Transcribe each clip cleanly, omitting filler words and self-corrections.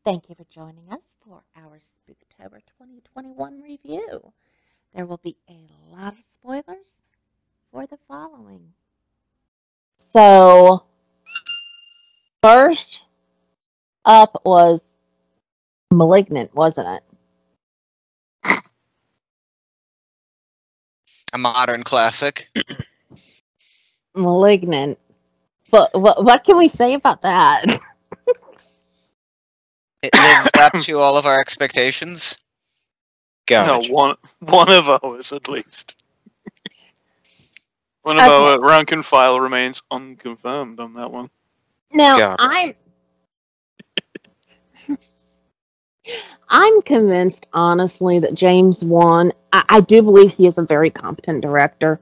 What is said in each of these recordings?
Thank you for joining us for our Spooktober 2021 review. There will be a lot of spoilers for the following. So, first up was Malignant, wasn't it? A modern classic. Malignant. But what can we say about that? It lived up to all of our expectations. Garbage. No, one of ours at least. One of our rank and file remains unconfirmed on that one. Now, Garbage. I'm convinced, honestly, that James Wan, I do believe he is a very competent director.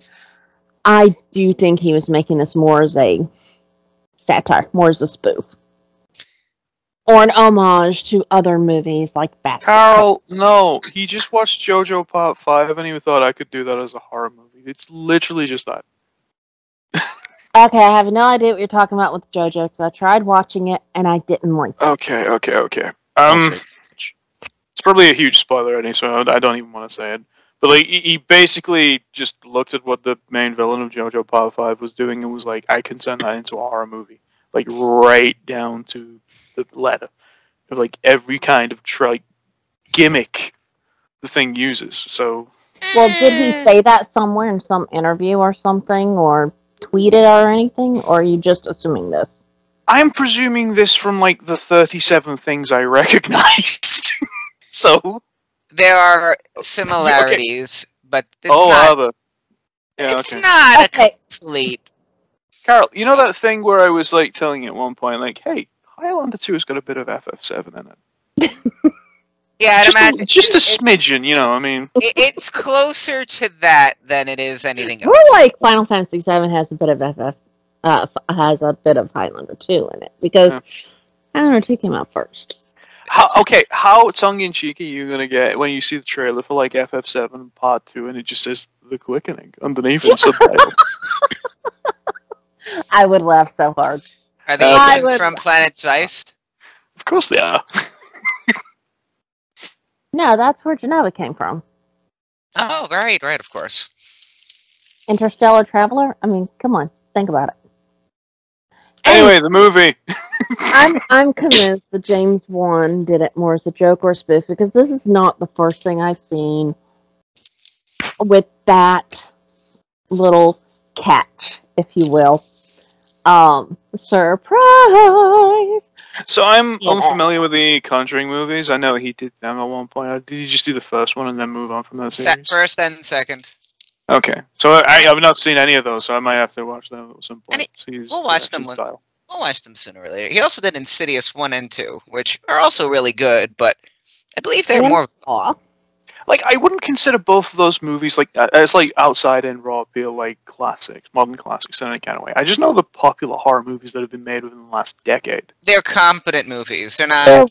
I do think he was making this more as a satire, more as a spoof. Or an homage to other movies like Basket. Carl, no, he just watched JoJo Part 5 and he thought I could do that as a horror movie. It's literally just that. Okay, I have no idea what you're talking about with JoJo, because I tried watching it and I didn't like it. Okay. It's probably a huge spoiler anyway, so I don't even want to say it. But like, he basically just looked at what the main villain of JoJo Part 5 was doing and was like, I can turn that into a horror movie. Like, right down to the letter. Of like, every kind of gimmick the thing uses, so... Well, did he say that somewhere in some interview or something, or tweet it or anything, or are you just assuming this? I'm presuming this from, like, the 37 things I recognized. So... There are similarities, but it's other. Yeah, it's not a complete... Carol, you know that thing where I was, like, telling you at one point, like, hey, Highlander 2 has got a bit of FF7 in it. Yeah, I'd imagine... Just a smidgen, you know, I mean... It's closer to that than it is anything else. More like Final Fantasy VII has a bit of has a bit of Highlander 2 in it, because Highlander 2 came out first. How tongue-in-cheek are you going to get when you see the trailer for, like, FF7 Part 2 and it just says The Quickening underneath the subtitle? I would laugh so hard. Are the aliens from Planet Zeist? Of course they are. No, that's where Genova came from. Oh, right, of course. Interstellar Traveler? I mean, come on, think about it. Anyway, the movie. I'm convinced that James Wan did it more as a joke or a spoof, because this is not the first thing I've seen with that little catch, if you will. Surprise! So I'm unfamiliar with the Conjuring movies. I know he did them at one point. Did he just do the first one and then move on from that series? First, then second. Okay. So I've not seen any of those, so I might have to watch them at some point. We'll watch them. We'll watch them sooner or later. He also did Insidious 1 and 2, which are also really good, but I believe they're more... Like, I wouldn't consider both of those movies like as like outside in raw appeal, like classics, modern classics in any kind of way. I just know the popular horror movies that have been made within the last decade. They're competent movies. They're not...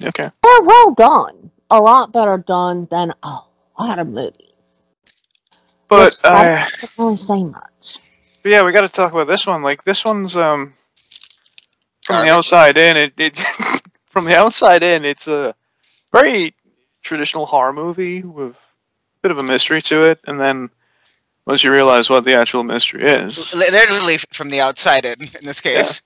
Okay. They're well done. A lot better done than a lot of movies. But I don't really say much. But yeah, we got to talk about this one. Like, this one's from the outside in. From the outside in, it's a very traditional horror movie with a bit of a mystery to it, and then once you realize what the actual mystery is, literally from the outside in this case.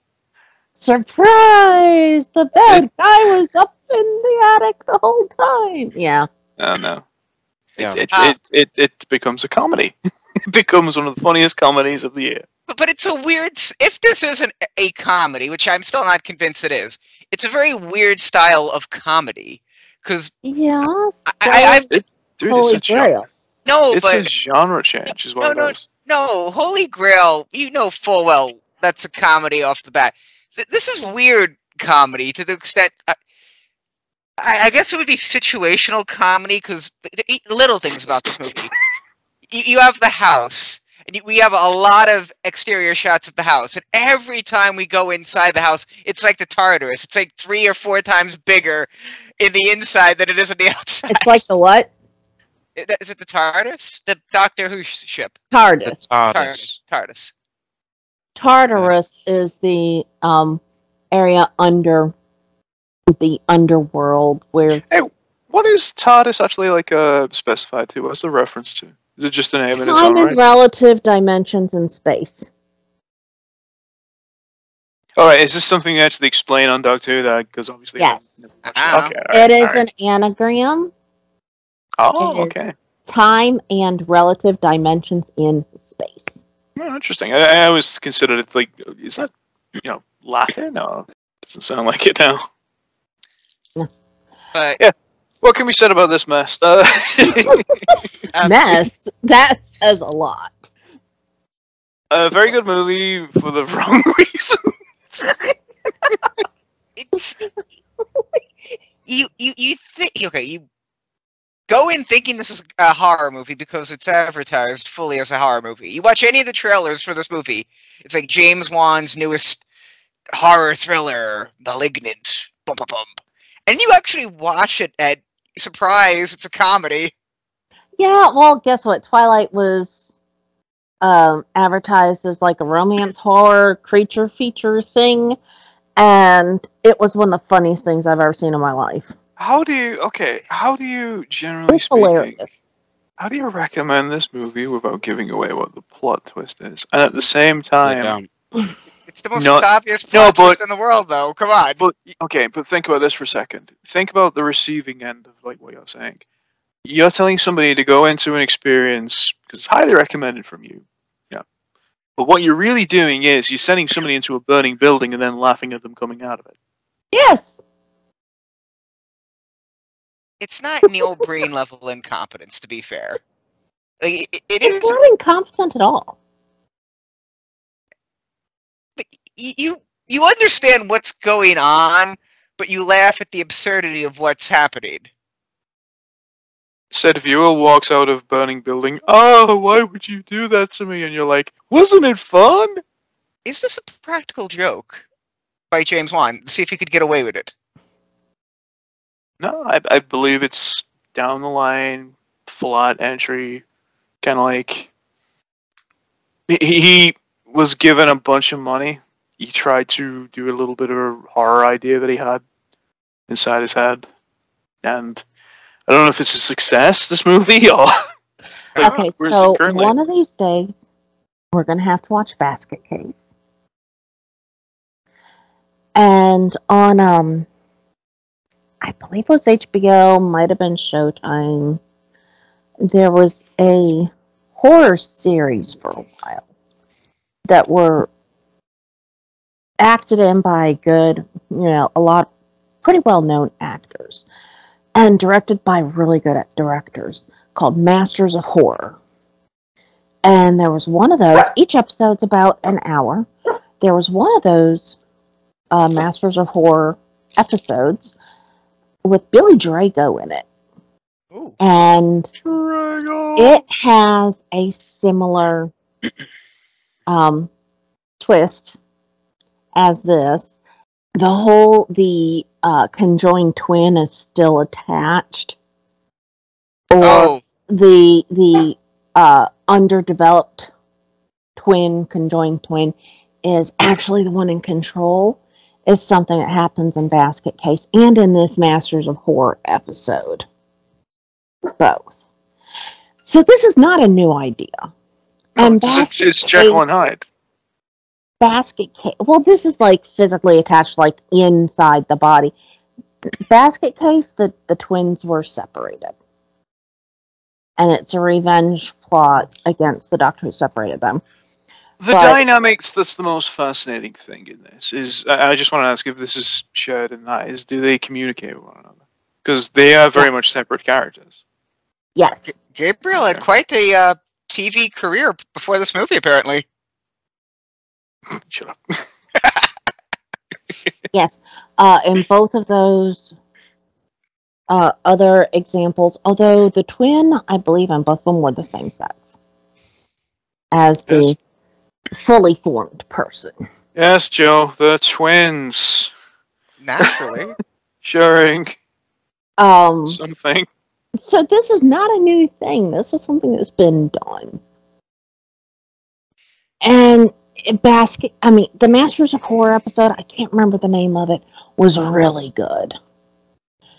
Surprise! The bad guy was up in the attic the whole time. Yeah. Oh no. Yeah. It becomes a comedy. It becomes one of the funniest comedies of the year. But it's a weird... If this isn't a comedy, which I'm still not convinced it is, it's a very weird style of comedy. Because... Yeah. It's a genre change, is what it is. No, Holy Grail, you know full well that's a comedy off the bat. This is weird comedy to the extent... I guess it would be situational comedy, because little things about this movie. You have the house, and we have a lot of exterior shots of the house, and every time we go inside the house, it's like the TARDIS. It's like 3 or 4 times bigger in the inside than it is on the outside. It's like the what? Is it the TARDIS? The Doctor Who ship. TARDIS. TARDIS. Tartarus is the area under the underworld where... Hey, what is TARDIS actually specified to? What's the reference to? Is it just a name in its own Time and right? relative dimensions in space. Alright, is this something you actually explain on Doctor Who? Because obviously... Yes. Okay, It is an anagram. Oh, It is okay. time and relative dimensions in space. Oh, interesting. I always considered it like, is that, Latin? No, doesn't sound like it now. But yeah, what can be said about this mess? Mess? That says a lot. A very good movie for the wrong reason. you think, okay, you go in thinking this is a horror movie because it's advertised fully as a horror movie. You watch any of the trailers for this movie, it's like James Wan's newest horror thriller, Malignant, bum bum bum. And you actually watch it and surprise, it's a comedy. Yeah, well, guess what? Twilight was advertised as like a romance horror creature feature thing, and it was one of the funniest things I've ever seen in my life. How do you generally speaking, hilarious. How do you recommend this movie without giving away what the plot twist is? And at the same time, it's the most obvious plot twist in the world, though. Come on. But think about this for a second. Think about the receiving end of like what you're saying. You're telling somebody to go into an experience because it's highly recommended from you. Yeah. But what you're really doing is you're sending somebody into a burning building and then laughing at them coming out of it. Yes. It's not Neil Breen level incompetence, to be fair. Like, it's not incompetent at all. But you understand what's going on, but you laugh at the absurdity of what's happening. Said viewer walks out of burning building. Oh, why would you do that to me? And you're like, wasn't it fun? Is this a practical joke by James Wan? See if he could get away with it. No, I believe it's down the line, flat entry, kind of like he was given a bunch of money. He tried to do a little bit of a horror idea that he had inside his head, and I don't know if it's a success, this movie, or... Okay, so one of these days, we're going to have to watch Basket Case. And on, I believe it was HBO, might have been Showtime, there was a horror series for a while that were acted in by good, a lot, pretty well-known actors. And directed by really good directors called Masters of Horror. And there was one of those, each episode's about an hour. There was one of those Masters of Horror episodes with Billy Drago in it. Ooh. And Drago. It has a similar twist as this. The conjoined twin is still attached, or the underdeveloped conjoined twin is actually the one in control, is something that happens in Basket Case and in this Masters of Horror episode. Both. So this is not a new idea. No, it's Jekyll and Hyde. Basket Case. Well, this is like physically attached, like inside the body. Basket Case, the twins were separated. And it's a revenge plot against the doctor who separated them. The dynamics that's the most fascinating thing in this is, I just want to ask if this is shared in that, is do they communicate with one another? Because they are very much separate characters. Yes. Gabriel had quite a TV career before this movie, apparently. Shut up. Yes. In both of those other examples, although the twin, I believe in both of them were the same sex as the fully formed person. Yes, Joe, the twins. Naturally. Sharing something. So this is not a new thing. This is something that's been done. And the Masters of Horror episode, I can't remember the name of it, was really good.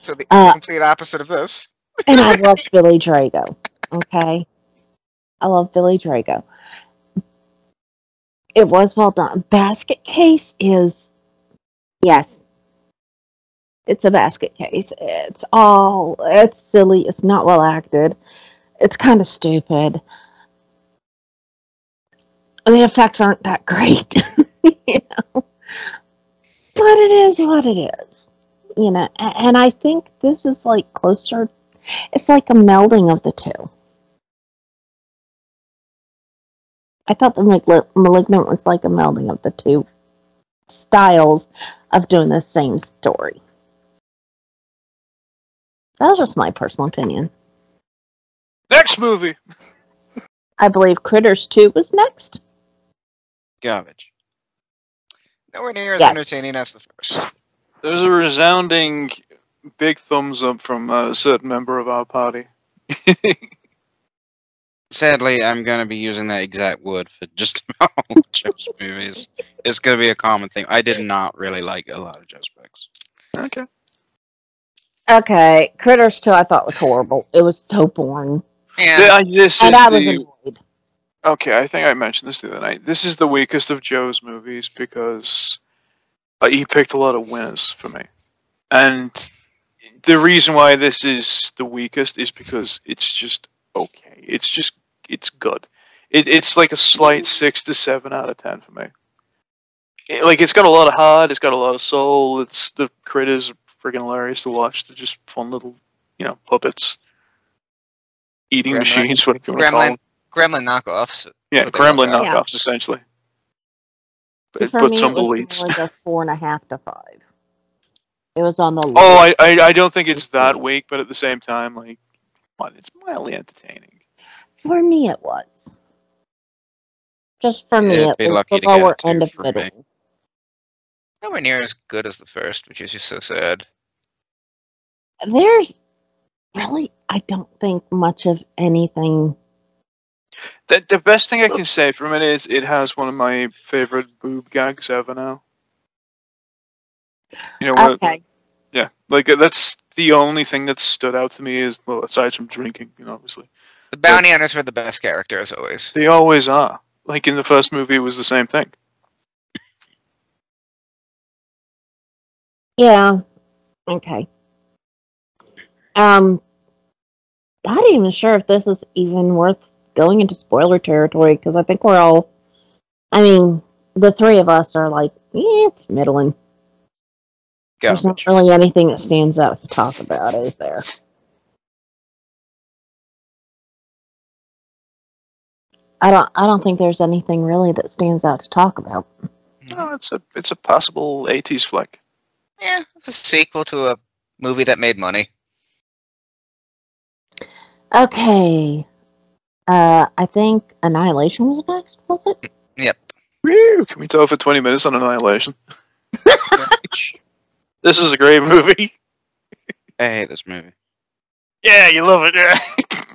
So the complete opposite of this. And I love Billy Drago. Okay? I love Billy Drago. It was well done. Basket Case is... Yes. It's a basket case. It's silly. It's not well acted. It's kind of stupid. The effects aren't that great. You know? But it is what it is. You know, and I think this is like closer... It's like a melding of the two. I thought the Malignant was like a melding of the two styles of doing the same story. That was just my personal opinion. Next movie! I believe Critters 2 was next. Garbage. Nowhere near as entertaining as the first. There's a resounding big thumbs up from a certain member of our party. Sadly, I'm going to be using that exact word for just about all Joe's movies. It's going to be a common thing. I did not really like a lot of Joe's picks. Okay. Okay, Critters 2 I thought was horrible. It was so boring. Yeah. I was annoyed. Okay, I think I mentioned this the other night. This is the weakest of Joe's movies because he picked a lot of winners for me. And the reason why this is the weakest is because it's just okay. It's good. It's like a slight 6 to 7 out of 10 for me. It's got a lot of heart, it's got a lot of soul, the critters are friggin' hilarious to watch. They're just fun little, puppets. Eating machines, whatever you want to call them. Gremlin knockoffs. Yeah, Gremlin knockoffs, essentially. But for me, tumbleweeds. It was like a 4.5 to 5. It was on the low. Oh, I don't think it's that weak, but at the same time, it's mildly entertaining. For me, it was. Just for me, it was the lower end of middle. Nowhere near as good as the first, which is just so sad. There's really, I don't think much of anything. The best thing I can say from it is it has one of my favorite boob gags ever now. Okay. Yeah, that's the only thing that stood out to me is, well, aside from drinking, obviously. The bounty hunters were the best character, as always. They always are. In the first movie, it was the same thing. Yeah. Okay. Not even sure if this is even worth going into spoiler territory, because I think we're all... I mean, the three of us are it's middling. There's not really anything that stands out to talk about, is there? I don't think there's anything really that stands out to talk about. No, it's a possible 80s flick. Yeah, it's a sequel to a movie that made money. Okay. I think Annihilation was next, was it? Yep. Woo! Can we talk for 20 minutes on Annihilation? This is a great movie. I hate this movie. Yeah, you love it, yeah.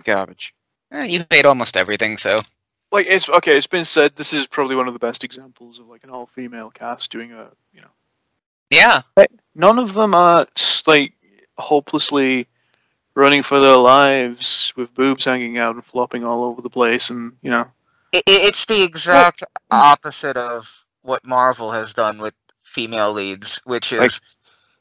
Garbage. You hate almost everything, so... It's been said this is probably one of the best examples of, an all-female cast doing a, Yeah. None of them are, hopelessly running for their lives with boobs hanging out and flopping all over the place, and, It's the exact opposite of what Marvel has done with female leads, which is...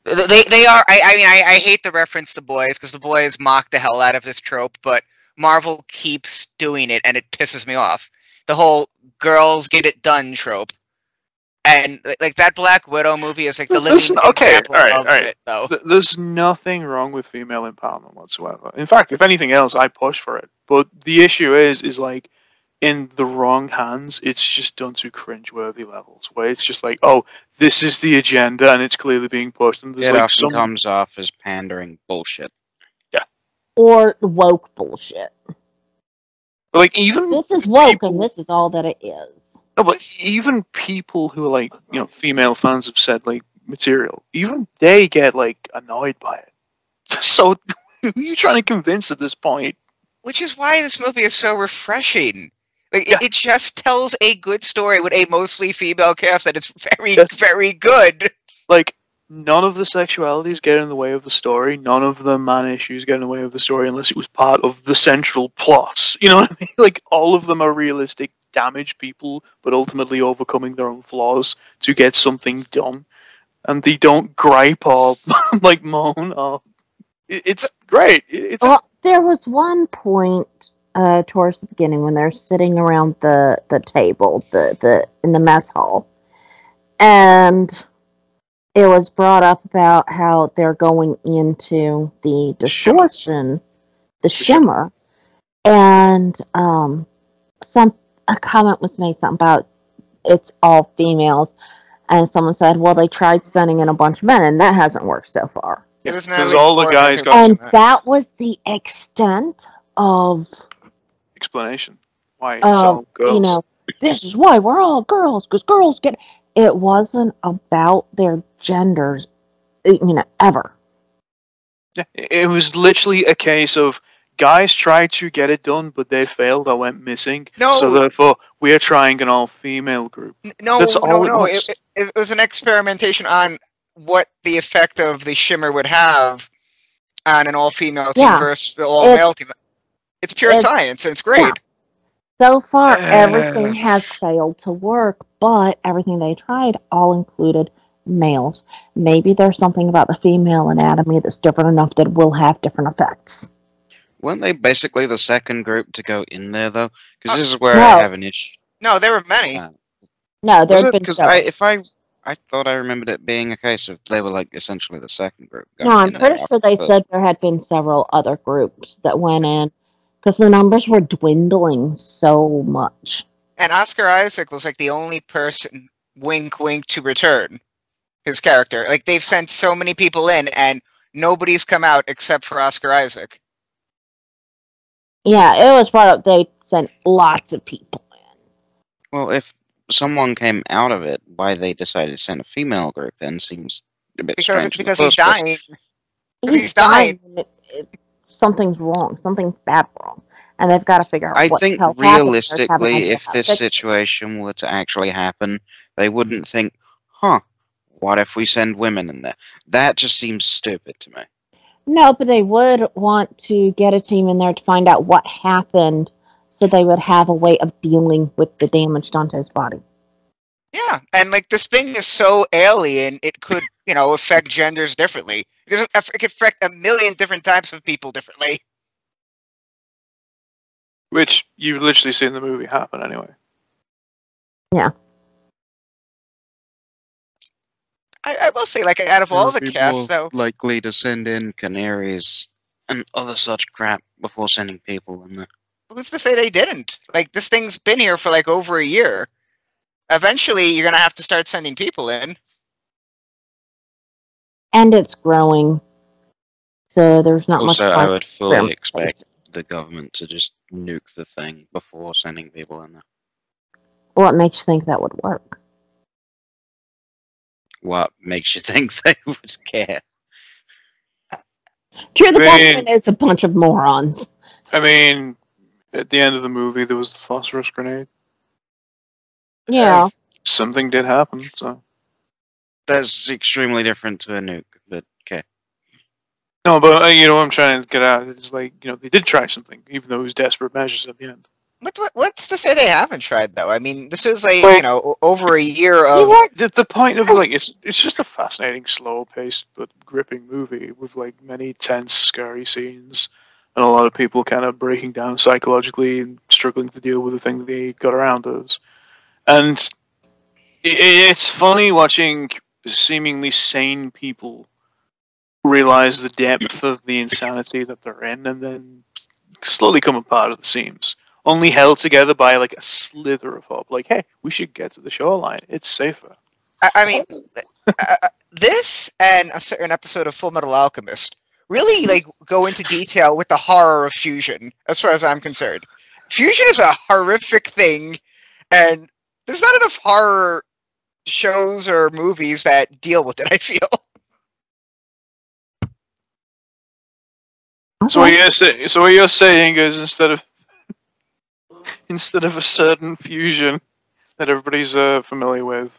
They are... I hate the reference to boys, because the boys mock the hell out of this trope, but Marvel keeps doing it, and it pisses me off. The whole girls get it done trope. And, that Black Widow movie is, the living example of it, though. There's nothing wrong with female empowerment whatsoever. In fact, if anything else, I push for it. But the issue is in the wrong hands, it's just done to cringeworthy levels, where it's just this is the agenda, and it's clearly being pushed. And it often comes off as pandering bullshit. Or woke bullshit. Even this is woke, and this is all that it is. No, but even people who are female fans of said material, even they get annoyed by it. So who are you trying to convince at this point? Which is why this movie is so refreshing. It just tells a good story with a mostly female cast, and it's very, very good. none of the sexualities get in the way of the story. None of the man issues get in the way of the story unless it was part of the central plot. You know what I mean? Like, all of them are realistic, damaged people, but ultimately overcoming their own flaws to get something done. And they don't gripe or, like, moan. Or it's great. Well, there was one point towards the beginning when they're sitting around the table, in the mess hall, and it was brought up about how they're going into the distortion, the shimmer, and a comment was made something about it's all females, and someone said, "Well, they tried sending in a bunch of men, and that hasn't worked so far." It was Because all the guys got and that was the extent of explanation why it's all girls. You know, this is why we're all girls, because girls get. It wasn't about their genders, ever. Yeah, it was literally a case of guys tried to get it done, but they failed or went missing. No. So therefore, we are trying an all-female group. No. It was an experimentation on what the effect of the shimmer would have on an all-female team versus the all-male team. It's pure science, and it's great. Yeah. So far, everything has failed to work, but everything they tried all included males. Maybe there's something about the female anatomy that's different enough that it will have different effects. Weren't they basically the second group to go in there, though? Because this is where I have an issue. No, there were many. No, there's been because I thought I remembered it being a case of they were like essentially the second group. No, I'm pretty sure they said there had been several other groups that went in because the numbers were dwindling so much. And Oscar Isaac was like the only person, wink, wink, to return his character. Like, they've sent so many people in, and nobody's come out except for Oscar Isaac. Yeah, it was brought up they sent lots of people in. Well, if someone came out of it, why they decided to send a female group in seems a bit strange. Because he's dying. He's dying. Something's wrong. Something's bad wrong. And they've got to figure out what the hell's happening. I think realistically, if this situation were to actually happen, they wouldn't think, what if we send women in there? That just seems stupid to me. No, but they would want to get a team in there to find out what happened so they would have a way of dealing with the damage done to his body. Yeah, and like this thing is so alien, it could, affect genders differently. It could affect a million different types of people differently. Which you've literally seen the movie happen anyway. Yeah. I will say, like, out of all the casts, though, likely to send in canaries and other such crap before sending people in there. Who's to say they didn't? Like, this thing's been here for like over a year. Eventually, you're gonna have to start sending people in. And it's growing, so there's not much. Also, I would fully expect the government to just nuke the thing before sending people in there. What makes you think that would work? What makes you think they would care? True, the government is a bunch of morons. I mean, at the end of the movie, there was the phosphorus grenade. Yeah. Something did happen, so. That's extremely different to a nuke, but okay. No, but what I'm trying to get at is like, they did try something, even though it was desperate measures at the end. What's to say they haven't tried, though? I mean, this is like, over a year of... The point of, like, it's just a fascinating, slow-paced, but gripping movie with, like, many tense, scary scenes, and a lot of people kind of breaking down psychologically and struggling to deal with the thing that they got around us. And it's funny watching seemingly sane people realize the depth of the insanity that they're in, and then slowly come apart at the seams. Only held together by like a slither of hope. Like, hey, we should get to the shoreline. It's safer. I mean, this and a certain episode of Full Metal Alchemist really like go into detail with the horror of fusion, as far as I'm concerned. Fusion is a horrific thing, and there's not enough horror shows or movies that deal with it, I feel. So what you're saying is instead of a certain fusion that everybody's familiar with,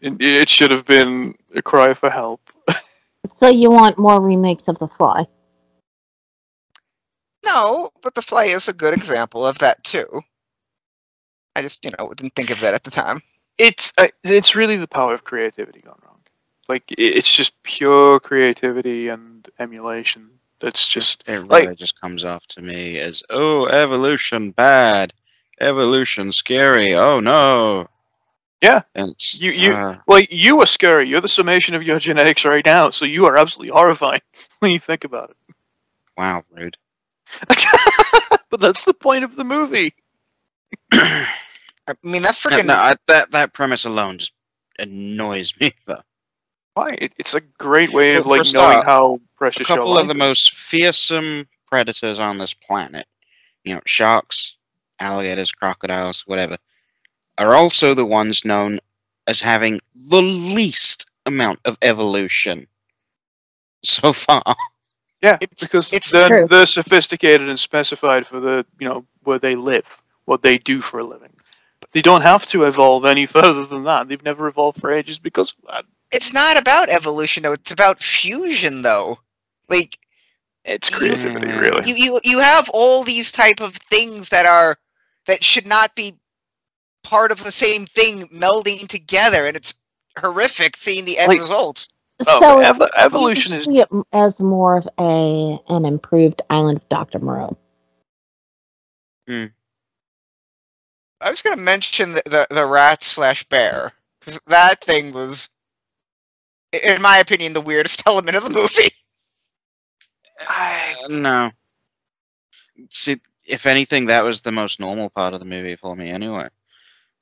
It should have been a cry for help. So you want more remakes of The Fly? No, but The Fly is a good example of that too. I just, didn't think of that at the time. It's really the power of creativity gone wrong. Like, it's just pure creativity and emulation. That's just It really just comes off to me as, oh, evolution bad, evolution scary. Oh no. Yeah. And it's, you are scary. You're the summation of your genetics right now, so you are absolutely horrifying when you think about it. wow, rude. But that's the point of the movie. I mean, that freaking that premise alone just annoys me though. Why? It's a great way of Well, like for knowing start, how precious a your couple life of the is. most fearsome predators on this planet, sharks, alligators, crocodiles, whatever, are also the ones known as having the least amount of evolution so far. Yeah, It's because true. they're sophisticated and specified for the where they live, what they do for a living. They don't have to evolve any further than that. They've never evolved for ages because of that. It's not about evolution though. It's about fusion though. Like, It's creativity, really. you have all these type of things that should not be part of the same thing melding together, and it's horrific seeing the end result. Oh, So evolution you is see it as more of an improved Island of Dr. Moreau. I was going to mention the rat/bear, because that thing was, in my opinion, the weirdest element of the movie. No. See, if anything, that was the most normal part of the movie for me anyway.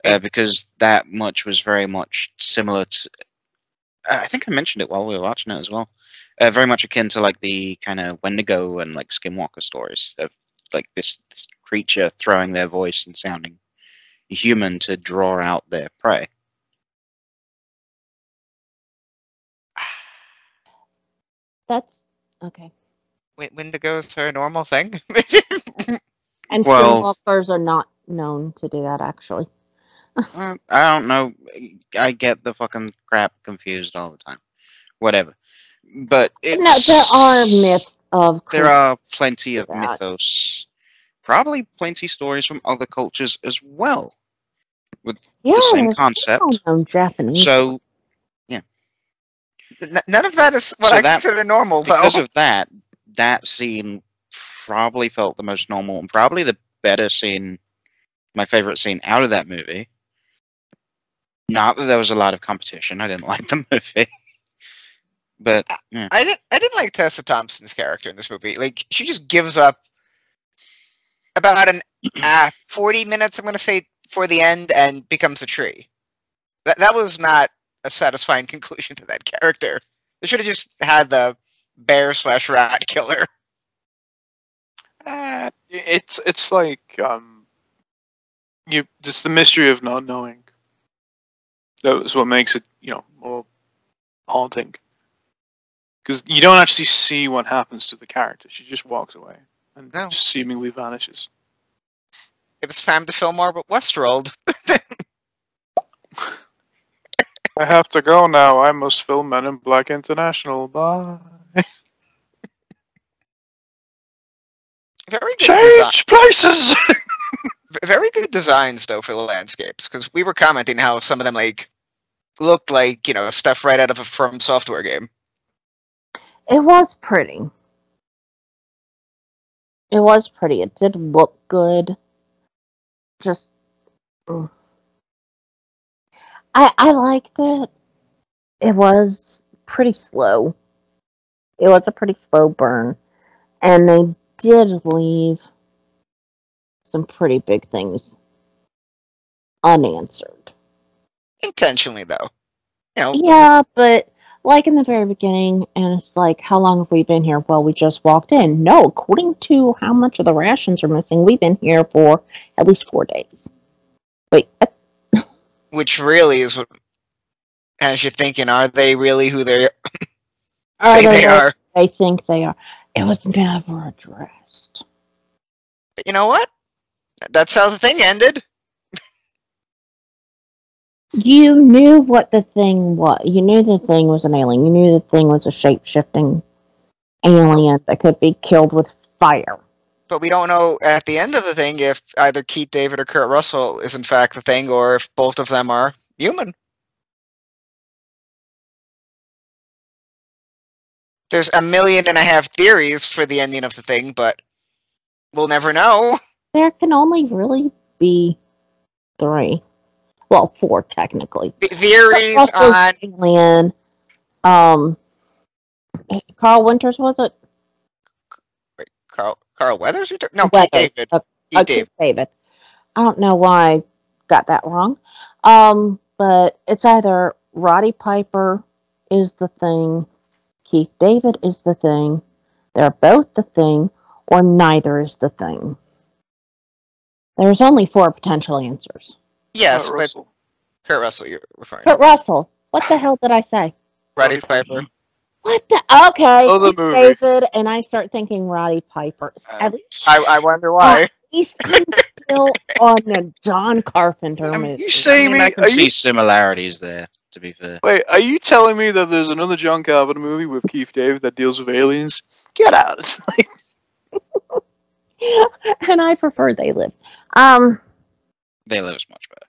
Because that much was very much similar to... I think I mentioned it while we were watching it as well. Very much akin to like the kind of Wendigo and like Skinwalker stories of like this creature throwing their voice and sounding human to draw out their prey. That's okay. Wendigos are a normal thing. And Well- skinwalkers are not known to do that, actually. I don't know. I get the fucking crap confused all the time. Whatever. But it's... No, there are myths of There are plenty of that. mythos. Probably plenty stories from other cultures as well. With yeah, the same there's concept. well-known Japanese. So, None of that is what So I that- consider normal, though. because of that scene probably felt the most normal and probably the better scene, my favorite scene out of that movie. Not that there was a lot of competition. I didn't like the movie. But, yeah. I didn't like Tessa Thompson's character in this movie. Like, she just gives up about 40 minutes, I'm going to say, for the end, and becomes a tree. That was not a satisfying conclusion to that character. They should have just had the bear/rat killer. it's like it's the mystery of not knowing. That's what makes it more haunting. Because you don't actually see what happens to the character. She just walks away and just seemingly vanishes. It was time to film more about Westworld. I have to go now. I must film Men in Black International. Bye. Very good Change places! very good designs, though, for the landscapes. Because we were commenting how some of them looked like stuff right out of a From Software game. It was pretty. It was pretty. It did look good. Just... I liked it. It was pretty slow. It was a pretty slow burn. And they did leave some pretty big things unanswered. Intentionally, though. Yeah, but like in the very beginning, and it's like, how long have we been here? Well, we just walked in. No, according to how much of the rations are missing, we've been here for at least 4 days. Wait. Which really is what has you thinking, are they really who they say they are? They think they are. It was never addressed. But you know what? That's how the thing ended. You knew what the thing was. You knew the thing was an alien. You knew the thing was a shape-shifting alien that could be killed with fire. But we don't know at the end of the thing if either Keith David or Kurt Russell is in fact the thing, or if both of them are human. There's 1.5 million theories for the ending of the thing, but we'll never know. There can only really be 3. Well, 4 technically. The theories on alien. Carl Winters, was it? Carl Weathers? No, Weathers. Keith David. Keith David. I don't know why I got that wrong. But it's either Roddy Piper is the thing, Keith David is the thing, they're both the thing, or neither is the thing. There's only 4 potential answers. Yes, but Kurt Russell you're referring to. Kurt Russell. What the hell did I say? Roddy Piper. What the? Okay, Keith David, and I start thinking Roddy Piper. At least, I wonder why. At least I'm still on the John Carpenter movie. You saying I can see similarities there, to be fair. Wait, are you telling me that there's another John Carpenter movie with Keith David that deals with aliens? Get out! And I prefer They Live. They Live is much better.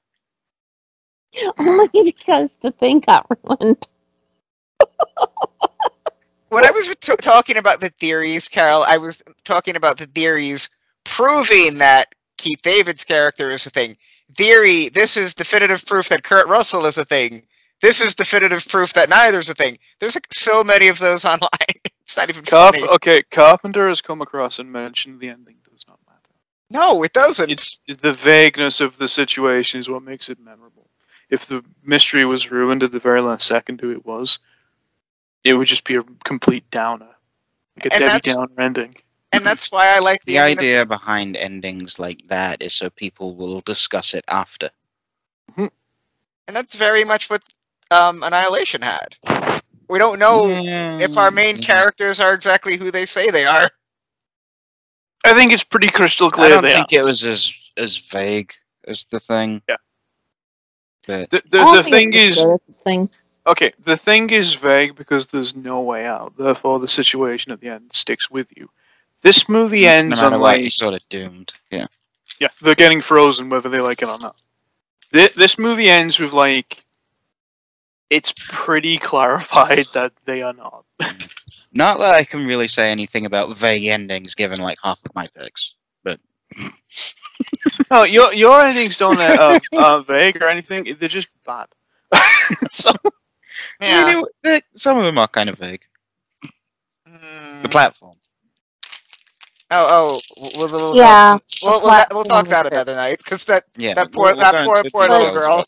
Only because the thing got ruined. When I was talking about the theories, Carol, I was talking about the theories proving that Keith David's character is a thing. Theory, this is definitive proof that Kurt Russell is a thing. This is definitive proof that neither's a thing. There's like so many of those online. It's not even funny. Okay, Carpenter has come across and mentioned the ending does not matter. No, it doesn't. It's the vagueness of the situation is what makes it memorable. If the mystery was ruined at the very last second who it was, it would just be a complete downer. Like a Debbie Downer ending. And that's why I like the idea behind endings like that is so people will discuss it after. And that's very much what Annihilation had. We don't know if our main characters are exactly who they say they are. I think it's pretty crystal clear. I don't think it was as vague as the thing. Yeah. But the thing is... Okay, the thing is vague because there's no way out. Therefore, the situation at the end sticks with you. This movie ends no matter on what, like... you're sort of doomed. Yeah. Yeah, they're getting frozen whether they like it or not. This movie ends with like... It's pretty clarified that they are not. Not that I can really say anything about vague endings given like half of my picks, but... No, your endings don't aren't vague or anything. They're just bad. So... Yeah. Some of them are kind of vague. The platform. We'll talk that another night because that poor little girl.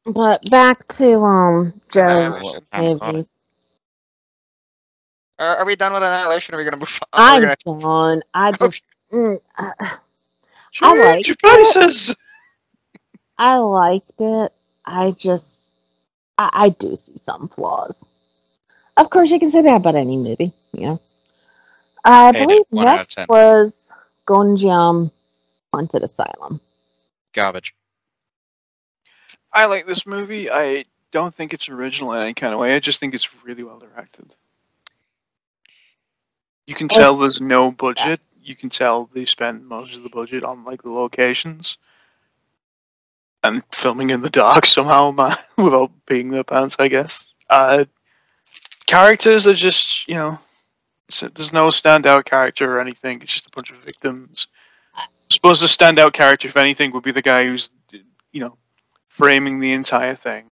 But back to Joe's movies. Are we done with Annihilation? Or are we gonna move on? I'm done. I just I liked it. I liked it. I do see some flaws. Of course, you can say that about any movie, you know. I believe next was Gonjiam Haunted Asylum. Garbage. I like this movie. I don't think it's original in any kind of way. I just think it's really well directed. You can tell there's no budget. You can tell they spent most of the budget on like the locations. And filming in the dark somehow, without peeing their pants, I guess. Characters are just, there's no standout character or anything. It's just a bunch of victims. I suppose the standout character, if anything, would be the guy who's, framing the entire thing.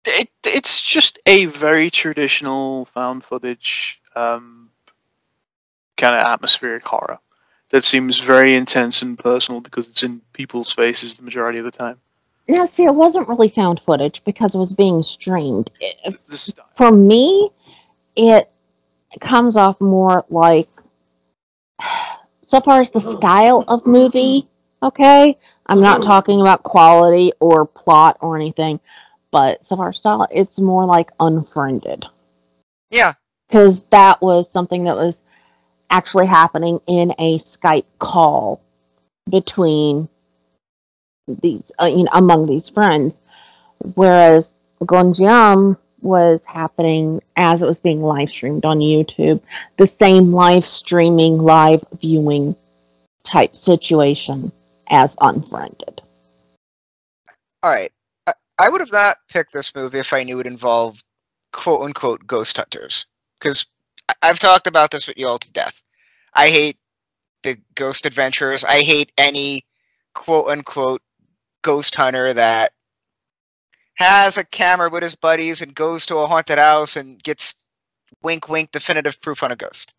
It's just a very traditional found footage kind of atmospheric horror. That seems very intense and personal because it's in people's faces the majority of the time. Now, see, it wasn't really found footage because it was being streamed. For me, it comes off more like, so far as the style of movie, okay? I'm not talking about quality or plot or anything, but so far as style, it's more like Unfriended. Yeah. Because that was something that was actually happening in a Skype call between these among these friends, whereas Gonjiam was happening as it was being live streamed on YouTube, the same live streaming, live viewing type situation as Unfriended. All right. I would have not picked this movie if I knew it involved quote unquote ghost hunters. Because I've talked about this with you all to death. I hate the ghost adventurers. I hate any quote unquote ghost hunter that has a camera with his buddies and goes to a haunted house and gets wink wink definitive proof on a ghost.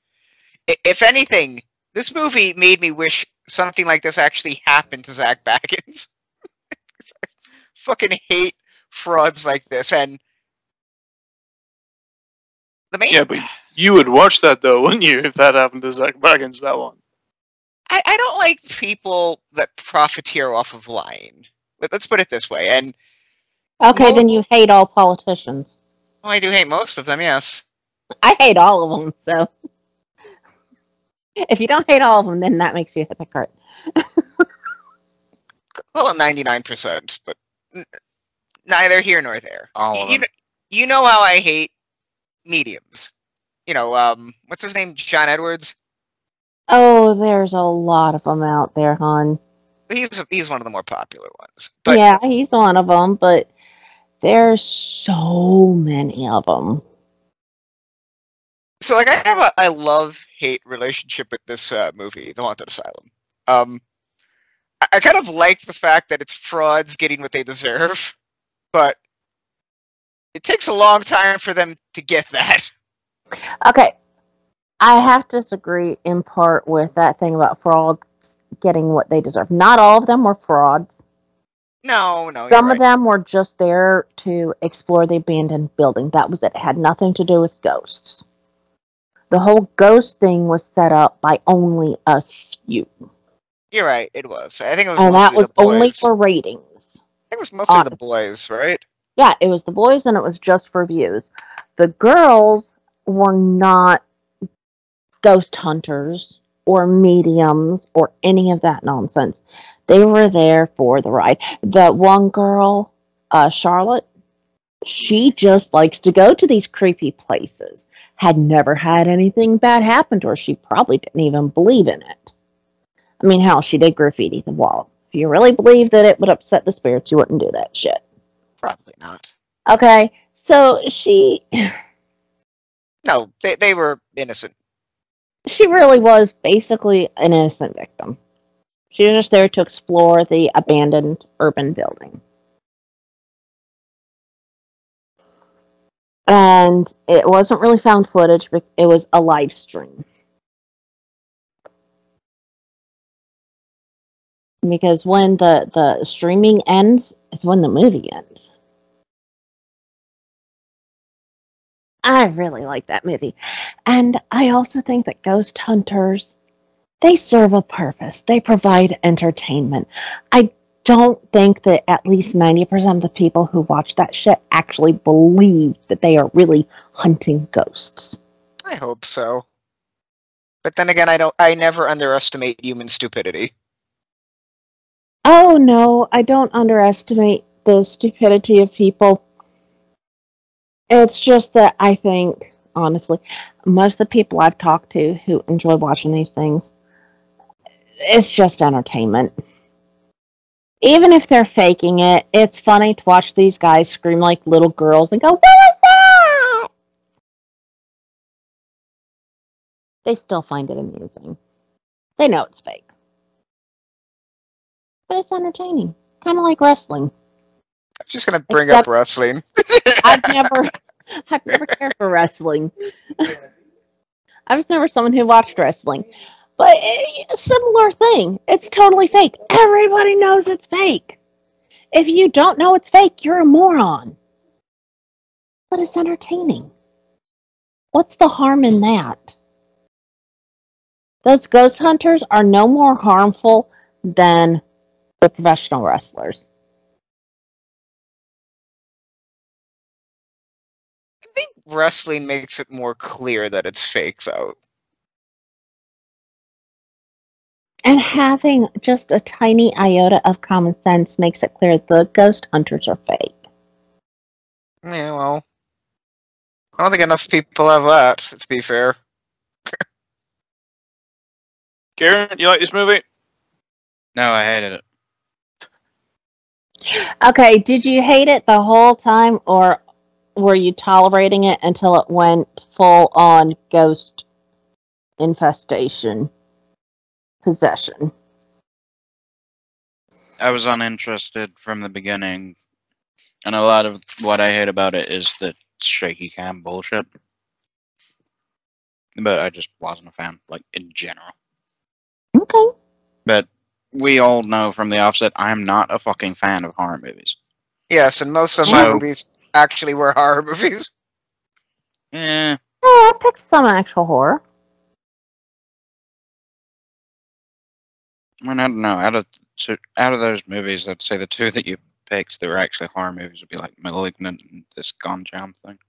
If anything, this movie made me wish something like this actually happened to Zach Baggins. I fucking hate frauds like this. And the main... Yeah, but you would watch that though, wouldn't you, if that happened to Zach Baggins, that one? I don't like people that profiteer off of lying. Let's put it this way. And Okay, then you hate all politicians. well, I do hate most of them, yes. I hate all of them, so if you don't hate all of them, then that makes you a hypocrite. Well, 99%, but neither here nor there. All of them. You know how I hate mediums. You know, what's his name? John Edwards? Oh, there's a lot of them out there, hon. He's one of the more popular ones. But yeah, he's one of them, but there's so many of them. So, like, I have a love-hate relationship with this movie, The Haunted Asylum. I kind of like the fact that it's frauds getting what they deserve, but it takes a long time for them to get that. Okay, I have to disagree in part with that thing about frauds getting what they deserve. Not all of them were frauds. No, Some of them were just there to explore the abandoned building. That was it. It had nothing to do with ghosts. The whole ghost thing was set up by only a few. You're right, it was. I think it was and mostly that was the boys. only for ratings. I think it was mostly the boys, right? Yeah, it was the boys and it was just for views. The girls were not ghost hunters or mediums or any of that nonsense. They were there for the ride. The one girl, Charlotte, she just likes to go to these creepy places. Had never had anything bad happen to her. She probably didn't even believe in it. I mean, hell, she did graffiti the wall. If you really believed that it would upset the spirits, you wouldn't do that shit. Probably not. Okay, so she... No, they were innocent. She really was basically an innocent victim. She was just there to explore the abandoned urban building. And it wasn't really found footage, but it was a live stream. Because when the streaming ends is when the movie ends. I really like that movie. And I also think that ghost hunters, they serve a purpose. They provide entertainment. I don't think that at least 90% of the people who watch that shit actually believe that they are really hunting ghosts. I hope so. But then again, I never underestimate human stupidity. Oh no, I don't underestimate the stupidity of people. It's just that I think, honestly, most of the people I've talked to who enjoy watching these things, it's just entertainment. Even if they're faking it, it's funny to watch these guys scream like little girls and go, "What was that?" They still find it amusing. They know it's fake. But it's entertaining. Kind of like wrestling. I'm just gonna bring up wrestling. I've never cared for wrestling. I was never someone who watched wrestling. But a similar thing. It's totally fake. Everybody knows it's fake. If you don't know it's fake, you're a moron. But it's entertaining. What's the harm in that? Those ghost hunters are no more harmful than the professional wrestlers. I think wrestling makes it more clear that it's fake, though. And having just a tiny iota of common sense makes it clear the ghost hunters are fake. Yeah, well, I don't think enough people have that, to be fair. Karen, you like this movie? No, I hated it. Okay, did you hate it the whole time, or were you tolerating it until it went full on ghost infestation possession? I was uninterested from the beginning, and a lot of what I hate about it is the shaky cam bullshit. But I just wasn't a fan, like, in general. Okay. But we all know from the offset, I'm not a fucking fan of horror movies. Yes, and most of my movies actually were horror movies. Eh, Oh, I picked some actual horror. I don't know. Out of those movies, I'd say the two that you picked that were actually horror movies would be like Malignant and this Gone Jam thing.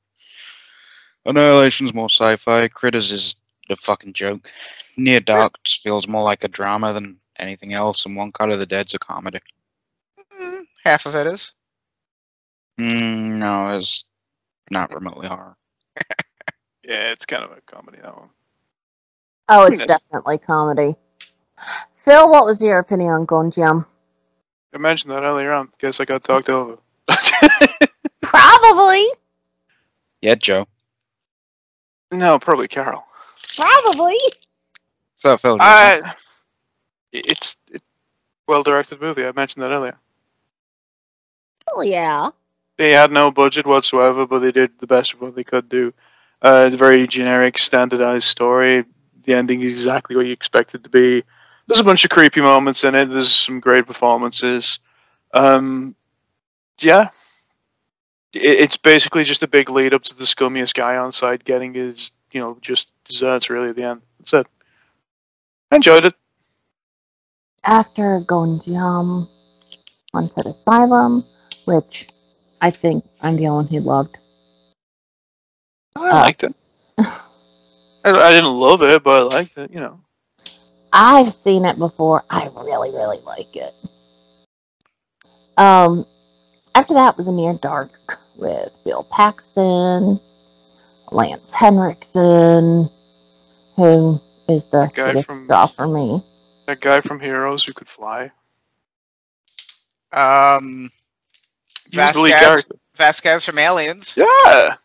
Annihilation's more sci-fi. Critters is a fucking joke. Near Dark feels more like a drama than anything else, and One Cut of the Dead's a comedy. Half of it is. No, it's not remotely horror. Yeah, it's kind of a comedy, that one. Oh, it's Yes. definitely comedy. Phil, what was your opinion on Gonjiam? I mentioned that earlier on. Guess I got talked over. Probably. Yeah, Joe. No, probably Carol. Probably. So, Phil, It's well-directed movie. I mentioned that earlier. Oh, yeah. They had no budget whatsoever, but they did the best of what they could do. It's a very generic, standardized story. The ending is exactly what you expect it to be. There's a bunch of creepy moments in it. There's some great performances. Yeah. It's basically just a big lead up to the scummiest guy on site getting his, just desserts really at the end. That's it. I enjoyed it. After Gonjiam, Haunted Asylum, which I think I'm the only one who loved. I liked it. I didn't love it, but I liked it, I've seen it before. I really, really like it. After that was Near Dark with Bill Paxton, Lance Henriksen, who is the guy biggest from- draw for me. That guy from Heroes who could fly. He was the lead character. Vasquez from Aliens. Yeah!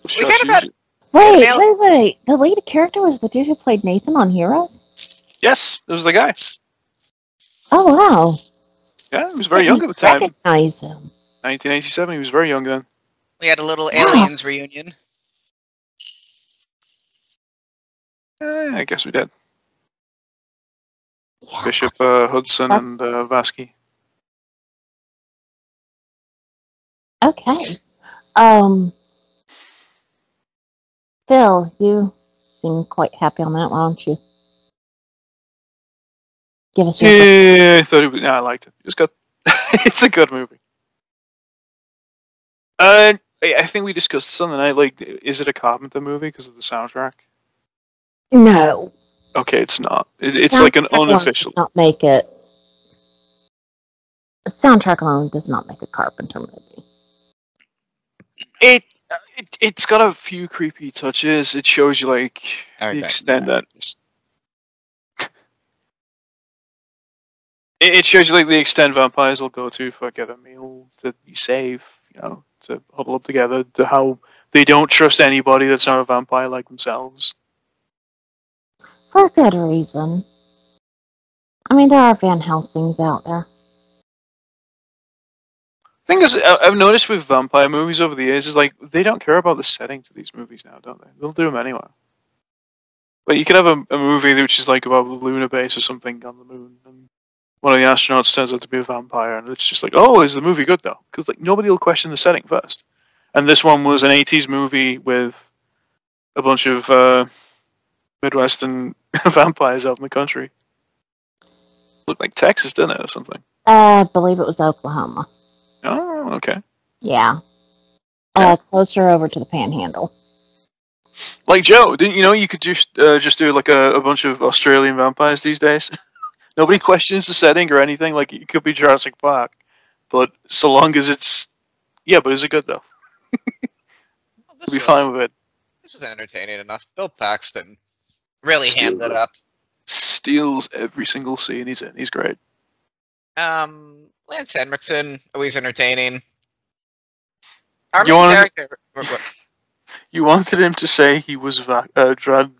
We kind of had... Wait. The lead character was the dude who played Nathan on Heroes? Yes, it was the guy. Oh, wow. Yeah, he was very young at the time. Recognize him. 1987, he was very young then. We had a little Aliens reunion. I guess we did. Yeah. Bishop, Hudson, and Vasky. Okay. Phil, you seem quite happy on that one, aren't you? Give us your... Yeah, I thought it was... Yeah, I liked it. It was good. It's a good movie. I think we discussed this on the night. Like, is it a Carpenter movie because of the soundtrack? No. Okay, it's not. It's like an unofficial... Does not make it... The soundtrack alone does not make a Carpenter movie. It's got a few creepy touches. It shows you, like, the extent that... It shows you, like, the extent vampires will go to for get a meal, to be safe, to huddle up together, to how they don't trust anybody that's not a vampire like themselves. For good reason. I mean, there are Van Helsings out there. Thing is, I've noticed with vampire movies over the years is, like, they don't care about the settings of these movies now, don't they? They'll do them anyway. Like, you could have a movie which is, like, about a lunar base or something on the moon, and one of the astronauts turns out to be a vampire, and it's just like, oh, is the movie good, though? Because, like, nobody will question the setting first. And this one was an 80s movie with a bunch of Midwestern vampires out in the country. Looked like Texas, didn't it, or something? I believe it was Oklahoma. Oh, okay. Yeah. Yeah. Closer over to the Panhandle. Like Joe, didn't you know you could just do like a bunch of Australian vampires these days? Nobody questions the setting or anything. Like it could be Jurassic Park, but so long as it's but is it good though? Well, We'll be fine with it. This was entertaining enough. Bill Paxton really hammed it up. Steals every single scene he's in. He's great. Lance Henriksen, always entertaining. Our You main wanted- character. You wanted him to say he was you badly.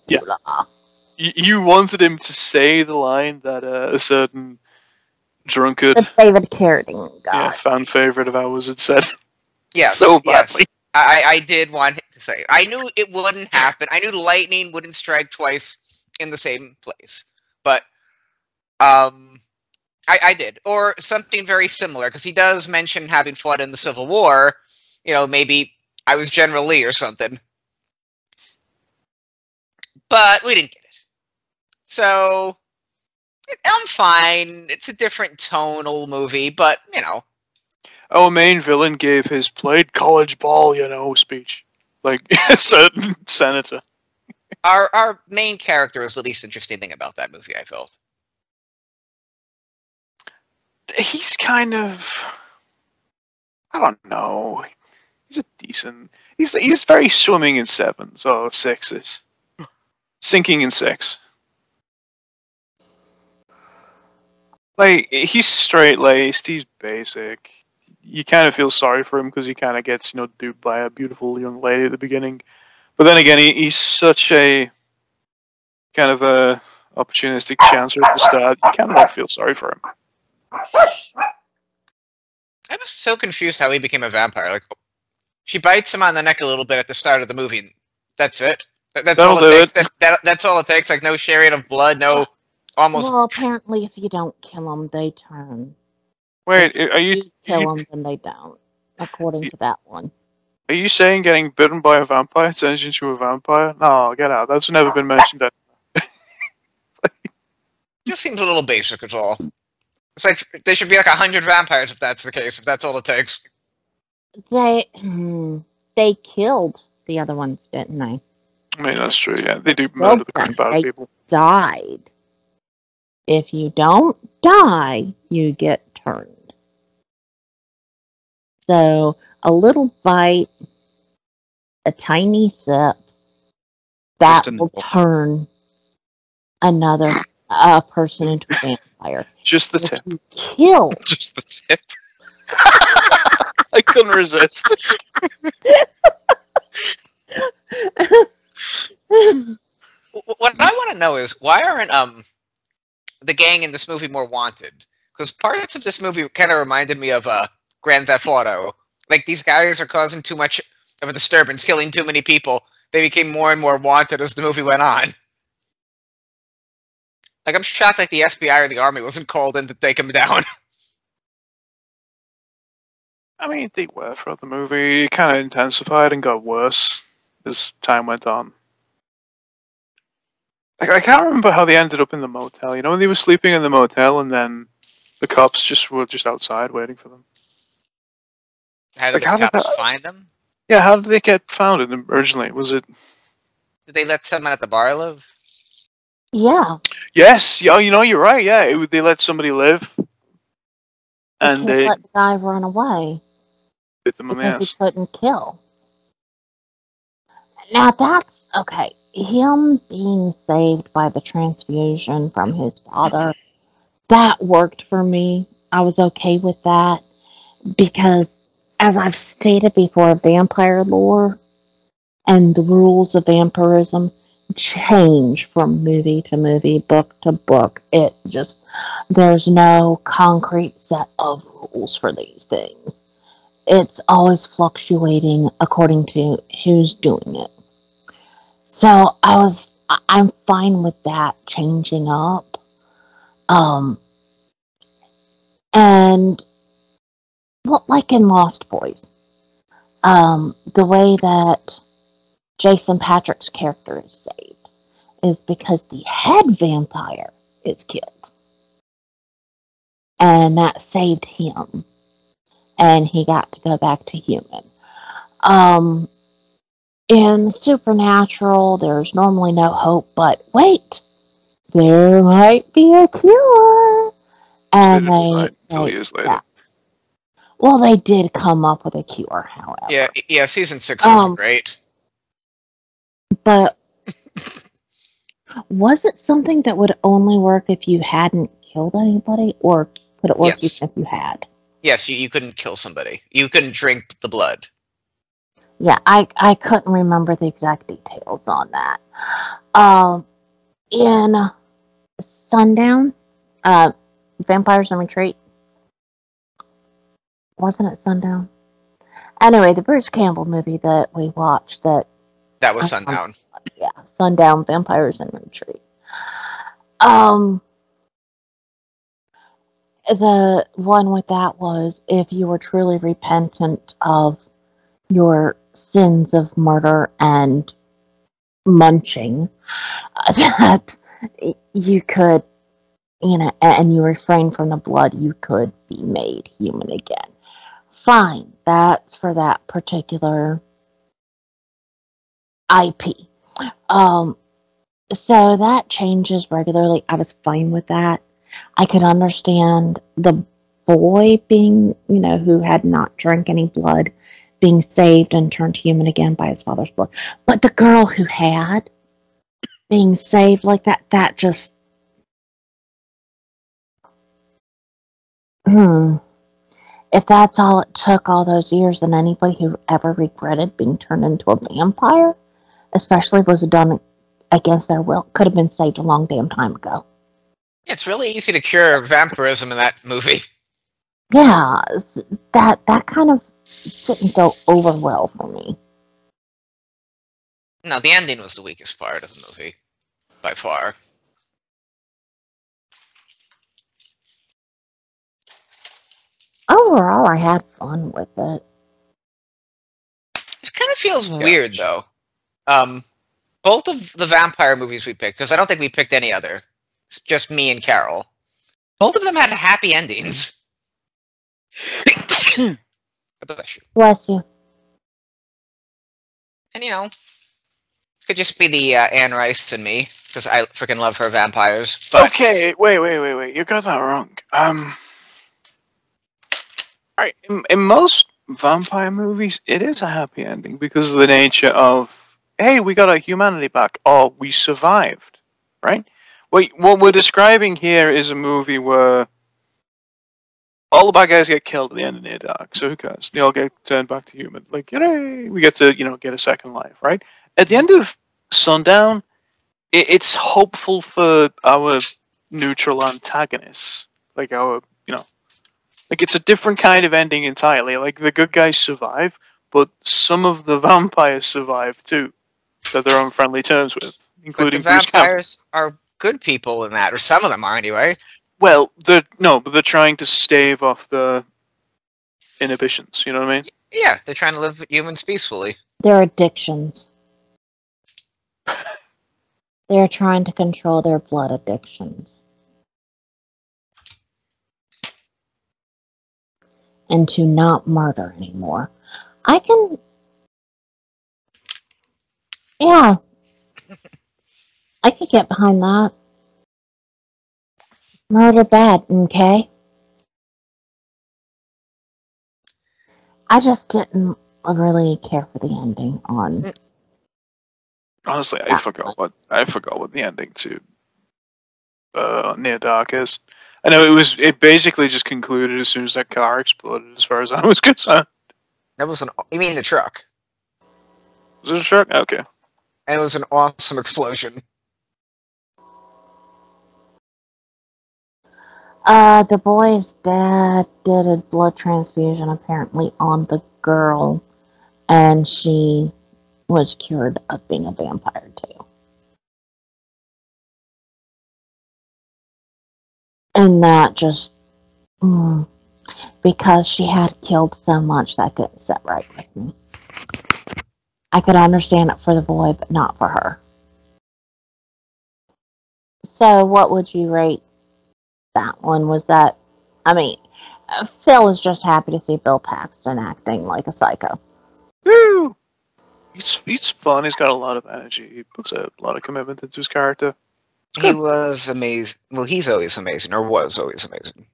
Yeah. You wanted him to say the line that a certain drunkard, The David Carradine guy. fan favorite of ours had said. Yes, So badly. yes. I did want to say. I knew it wouldn't happen. I knew lightning wouldn't strike twice in the same place. But I did. Or something very similar, because he does mention having fought in the Civil War. You know, maybe I was General Lee or something. But we didn't get it. So, I'm fine. It's a different tonal movie, but, you know. Our main villain gave his played college ball, speech. Like a certain senator. Our main character is the least interesting thing about that movie, I felt. He's kind of, I don't know. He's a decent. He's very swimming in sevens or sixes, sinking in six. Like he's straight laced. He's basic. You kind of feel sorry for him because he kind of gets duped by a beautiful young lady at the beginning, but then again he's such a kind of a opportunistic chancer at the start. You kind of don't feel sorry for him. I was so confused how he became a vampire. Like, she bites him on the neck a little bit at the start of the movie. And that's it. That's all it takes. That's all it takes. Like, no sharing of blood. No, almost. Well, apparently, if you don't kill them, they turn. Wait, If are you kill them, then they don't. According to that one. Are you saying getting bitten by a vampire turns you into a vampire? No, get out. That's never been mentioned. Just seems a little basic, is all. It's like there should be like 100 vampires if that's the case. If that's all it takes. They killed the other ones, didn't they? I mean, that's true. Yeah, they do murder the crap out of people. Died. If you don't die, you get turned. So a little bite, a tiny sip, that will turn another person into a vampire. Just the If tip. you kill. Just the tip. I couldn't resist. What I want to know is why aren't the gang in this movie more wanted? Because parts of this movie kind of reminded me of Grand Theft Auto. Like, these guys are causing too much of a disturbance, killing too many people. They became more and more wanted as the movie went on. Like, I'm shocked like the FBI or the Army wasn't called in to take them down. I mean, they were throughout the movie. It kind of intensified and got worse as time went on. Like, I can't remember how they ended up in the motel. You know, when they were sleeping in the motel and then the cops were just outside waiting for them. How did the cops find them? Yeah, how did they get found originally? Was it... Did they let someone at the bar live? Yeah. Yes, you're right. Yeah, they let somebody live, and they let the guy run away bit them on the because ass. he couldn't kill. Now that's okay. Him being saved by the transfusion from his father, that worked for me. I was okay with that because, as I've stated before, vampire lore and the rules of vampirism change from movie to movie, book to book. There's no concrete set of rules for these things. It's always fluctuating according to who's doing it. So I'm fine with that changing up. And well, like in Lost Boys, the way that Jason Patrick's character is saved is because the head vampire is killed. And that saved him. And he got to go back to human. In Supernatural, there's normally no hope, but wait, there might be a cure. And They didn't find until years later. yeah. Well, they did come up with a cure, however. Yeah, season 6 was great. But was it something that would only work if you hadn't killed anybody, or could it work Yes. even if you had? Yes, you couldn't kill somebody. You couldn't drink the blood. Yeah, I couldn't remember the exact details on that. In Sundown, Vampires in Retreat, wasn't it Sundown? Anyway, the Bruce Campbell movie that we watched, that was Sundown. Yeah, Sundown, Vampires in Retreat. The one with that was, if you were truly repentant of your sins of murder and munching, that you could, and you refrain from the blood, you could be made human again. Fine, that's for that particular IP. So that changes regularly. I was fine with that. I could understand the boy being, who had not drank any blood, being saved and turned human again by his father's blood. But the girl who had, being saved like that just... If that's all it took all those years, then anybody who ever regretted being turned into a vampire, especially was done against their will, could have been saved a long damn time ago. It's really easy to cure vampirism in that movie. Yeah, that kind of didn't go over well for me. No, the ending was the weakest part of the movie, by far. Overall, I had fun with it. It kind of feels weird, though. Both of the vampire movies we picked, because I don't think we picked any other. It's just me and Carol. Both of them had happy endings. Bless you. And, could just be the Anne Rice in me, because I freaking love her vampires. But... Okay, wait. You got that wrong. Alright, in most vampire movies, it is a happy ending because of the nature of, hey, we got our humanity back, or we survived, right? Wait, what we're describing here is a movie where all the bad guys get killed at the end of Near Dark, so who cares? They all get turned back to human. Like, yay, we get to, get a second life, right? At the end of Sundown, it's hopeful for our neutral antagonists. Like our, like it's a different kind of ending entirely. Like the good guys survive, but some of the vampires survive too, that they're on friendly terms with, including but the vampires are good people in that, or some of them are anyway. Well, but they're trying to stave off the inhibitions. You know what I mean? Yeah, they're trying to live humans peacefully. Their addictions. They're trying to control their blood addictions. And to not murder anymore. Yeah. I could get behind that. Murder bad, okay? I just didn't really care for the ending on... Honestly, I forgot what the ending to Near Dark is. I know it basically just concluded as soon as that car exploded, as far as I was concerned. That was you mean the truck? Was it a truck? Okay. And it was an awesome explosion. The boy's dad did a blood transfusion apparently on the girl, and she was cured of being a vampire too. And that just, because she had killed so much, that didn't sit right with me. I could understand it for the boy, but not for her. So what would you rate that one? Was that, Phil was just happy to see Bill Paxton acting like a psycho. Woo! He's fun. He's got a lot of energy. He puts a lot of commitment into his character. He was amazing. Well, he's always amazing, or was always amazing.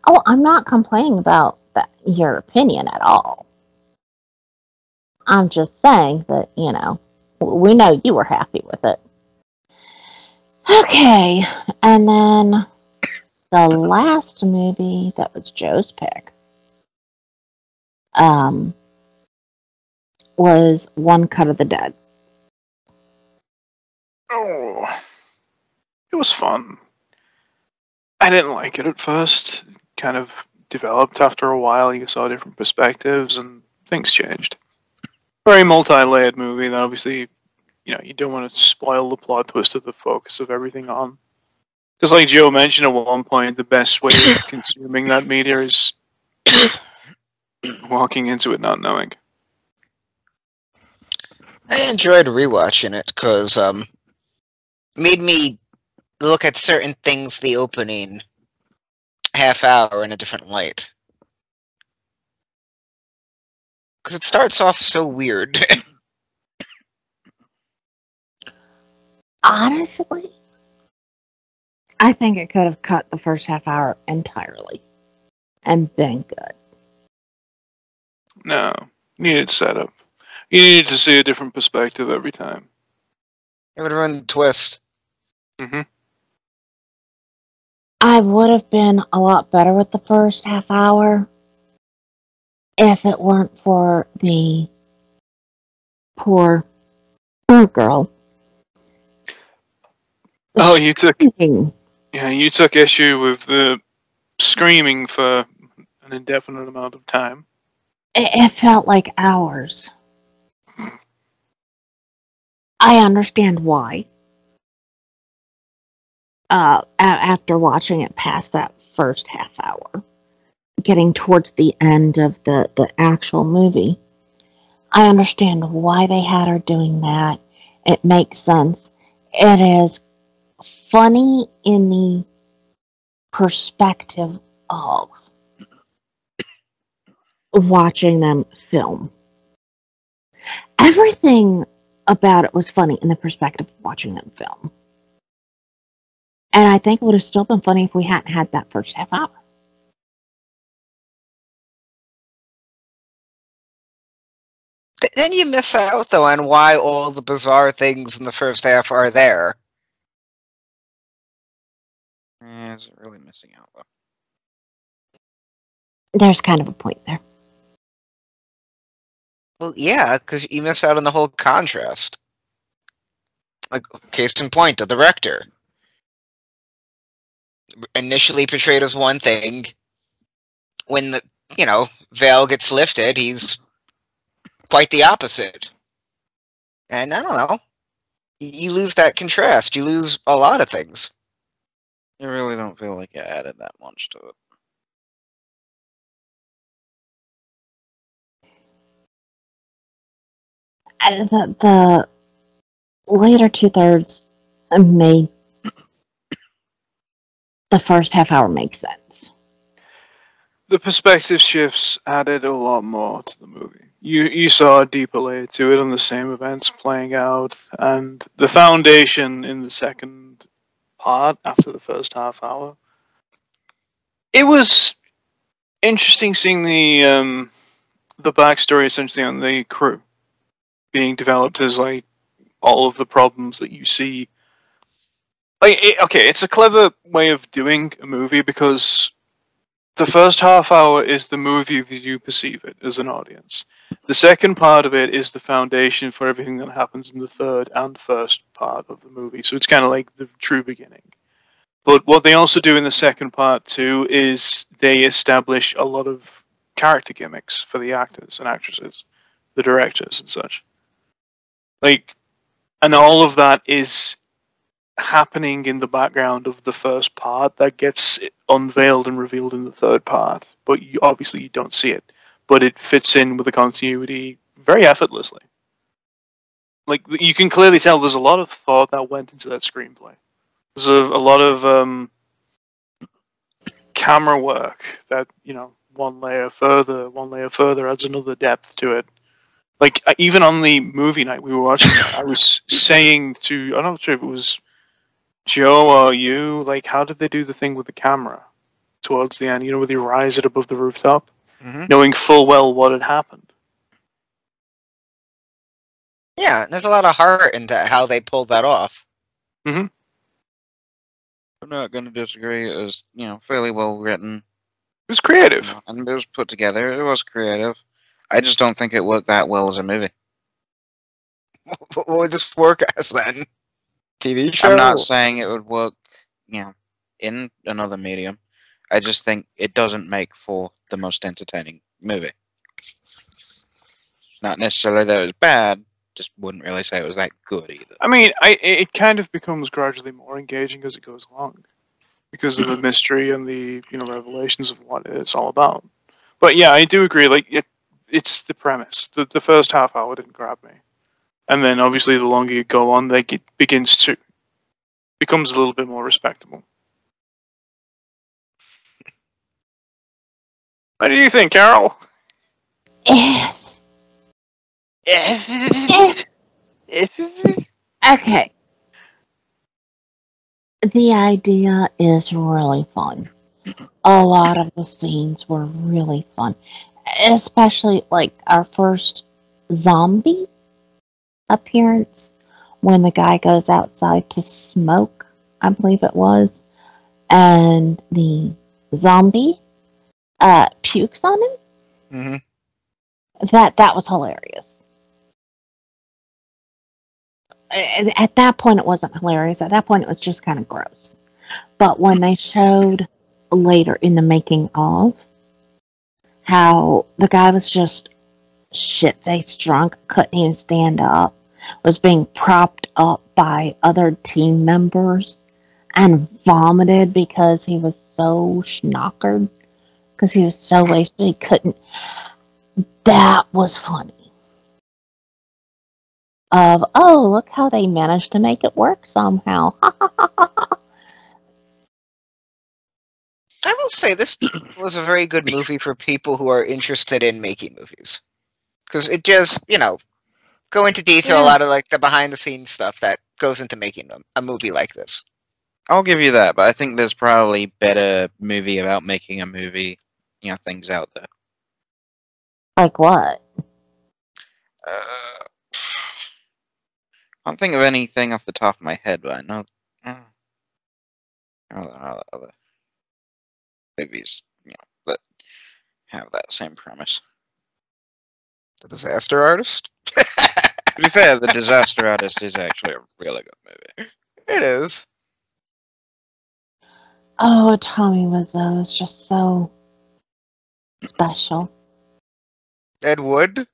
Oh, I'm not complaining about your opinion at all. I'm just saying that, we know you were happy with it. Okay, and then the last movie that was Joe's pick was One Cut of the Dead. Oh, it was fun. I didn't like it at first. It kind of developed after a while. You saw different perspectives and things changed. Very multi-layered movie that obviously, you don't want to spoil the plot twist of the focus of everything on. Because like Joe mentioned at one point, the best way of consuming that media is walking into it not knowing. I enjoyed rewatching it because made me look at certain things the opening half hour in a different light. Because it starts off so weird. Honestly, I think it could have cut the first half hour entirely and been good. No, needed setup. You needed to see a different perspective every time. It would run the twist. Mm-hmm. I would have been a lot better with the first half hour if it weren't for the poor girl. Oh, you took Screaming. you took issue with the screaming for an indefinite amount of time. It felt like hours. I understand why. After watching it past that first half hour, getting towards the end of the actual movie, I understand why they had her doing that. It makes sense. It is funny in the perspective of watching them film. Everything about it was funny in the perspective of watching them film. And I think it would have still been funny if we hadn't had that first half hour. Then you miss out, though, on why all the bizarre things in the first half are there. Is it really missing out, though? There's kind of a point there. Well, yeah, because you miss out on the whole contrast. Like, case in point, the director. Initially portrayed as one thing. When the, veil gets lifted, he's quite the opposite. And I don't know. You lose that contrast. You lose a lot of things. I really don't feel like it added that much to it. The later 2/3 made the first half hour make sense. The perspective shifts added a lot more to the movie. You saw a deeper layer to it on the same events playing out, and the foundation in the second part after the first half hour. It was interesting seeing the backstory essentially on the crew being developed as like all of the problems that you see. It's a clever way of doing a movie because the first half hour is the movie as you perceive it as an audience. The second part of it is the foundation for everything that happens in the third and first part of the movie. So it's kind of like the true beginning. But what they also do in the second part too is they establish a lot of character gimmicks for the actors and actresses, the directors and such. And all of that is happening in the background of the first part that gets unveiled and revealed in the third part. But obviously you don't see it. But it fits in with the continuity very effortlessly. You can clearly tell there's a lot of thought that went into that screenplay. There's a lot of camera work that, one layer further adds another depth to it. Like, even on the movie night we were watching, I was saying to, I'm not sure if it was Joe or you, like, how did they do the thing with the camera towards the end? You know, where they rise it above the rooftop, knowing full well what had happened. Yeah, there's a lot of heart into how they pulled that off. Mm-hmm. I'm not going to disagree. It was, fairly well written. It was creative. And it was put together. It was creative. I just don't think it worked that well as a movie. What would this work as then? TV show? I'm not saying it would work, in another medium. I just think it doesn't make for the most entertaining movie. Not necessarily that it was bad, just wouldn't really say it was that good either. I mean, it kind of becomes gradually more engaging as it goes along, because of the mystery and the revelations of what it's all about. But yeah, I do agree. Like it's the premise. The first half hour didn't grab me, and then obviously the longer you go on, like it becomes a little bit more respectable. What do you think, Carol? Okay. The idea is really fun. A lot of the scenes were really fun. Especially, like, our first zombie appearance when the guy goes outside to smoke, I believe it was, and the zombie pukes on him. Mm-hmm. That was hilarious. At that point, it wasn't hilarious. At that point, it was just kind of gross. But when they showed later in the making of how the guy was just shit-faced drunk, couldn't even stand up, was being propped up by other team members, and vomited because he was so schnockered, because he was so wasted he couldn't. That was funny. Of, oh, look how they managed to make it work somehow. I will say this was a very good movie for people who are interested in making movies. Because it just, go into detail a lot of like the behind the scenes stuff that goes into making a movie like this. I'll give you that, but I think there's probably better movie about making a movie, things out there. Like what? I don't think of anything off the top of my head, but I know other movies, that have that same premise. The Disaster Artist? To be fair, The Disaster Artist is actually a really good movie. It is. Oh, Tommy Wiseau is just so special. Ed Wood?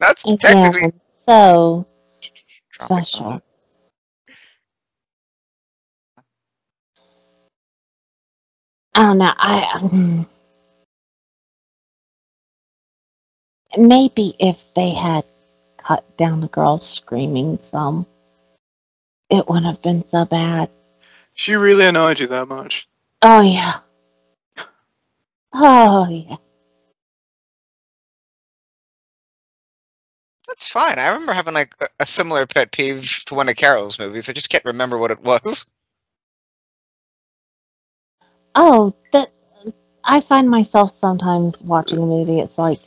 That's technically... Again, so special. I don't know. Maybe if they had cut down the girl screaming some, it wouldn't have been so bad. She really annoyed you that much? Oh, yeah. Oh, yeah. That's fine. I remember having like a similar pet peeve to one of Carol's movies. I just can't remember what it was. Oh, I find myself sometimes watching a movie, it's like,